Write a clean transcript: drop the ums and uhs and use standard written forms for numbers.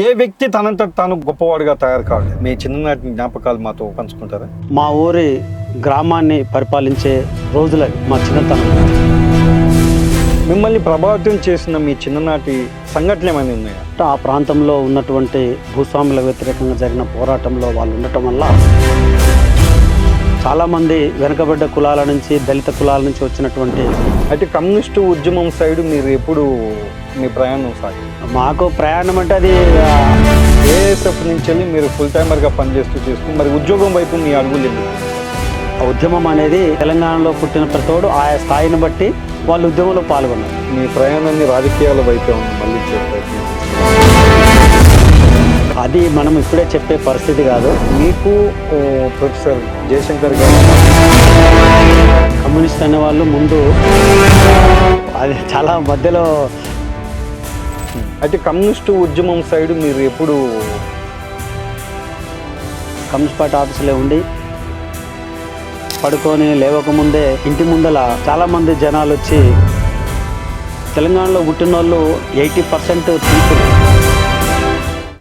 ఏ వ్యక్తి తనంత తాను గొప్పవాడిగా తయారు కావాలి? మీ చిన్ననాటి జ్ఞాపకాలు మాతో పంచుకుంటారా? మా ఊరి గ్రామాన్ని పరిపాలించే రోజులవి మా చిన్నతనం. మిమ్మల్ని ప్రభావితం చేసిన మీ చిన్ననాటి సంఘటనలు ఏమైనా ఉన్నాయా? ఆ ప్రాంతంలో ఉన్నటువంటి భూస్వాములకు వ్యతిరేకంగా జరిగిన పోరాటంలో వాళ్ళు ఉండటం వల్ల చాలామంది వెనుకబడ్డ కులాల నుంచి, దళిత కులాల నుంచి వచ్చినటువంటి అయితే కమ్యూనిస్టు ఉద్యమం సైడ్ మీరు ఎప్పుడు మీ ప్రయాణం సాగింది? మాకు ప్రయాణం అంటే అది ఏఎస్ఎఫ్ నుంచి వెళ్ళి మీరు ఫుల్ టైమర్గా పనిచేస్తూ మరి ఉద్యోగం వైపు మీ అడుగులు ఎందుకు? ఆ ఉద్యమం అనేది తెలంగాణలో పుట్టిన ప్రతోడు ఆయా స్థాయిని బట్టి వాళ్ళు ఉద్యమంలో పాల్గొన్నారు. మీ ప్రయాణాన్ని రాజకీయాల వైపే మళ్ళీ ప్రయత్నం అది మనం ఇప్పుడే చెప్పే పరిస్థితి కాదు. మీకు ప్రొఫెసర్ జయశంకర్ గారు కమ్యూనిస్ట్ అనే వాళ్ళు ముందు అది చాలా మధ్యలో. అయితే కమ్యూనిస్టు ఉద్యమం సైడ్ మీరు ఎప్పుడు కమ్యూనిస్ట్ పార్టీ ఆఫీసులో ఉండి పడుకొని లేవకముందే ఇంటి ముందల చాలామంది జనాలు వచ్చి తెలంగాణలో పుట్టిన వాళ్ళు 80% తెలుసు.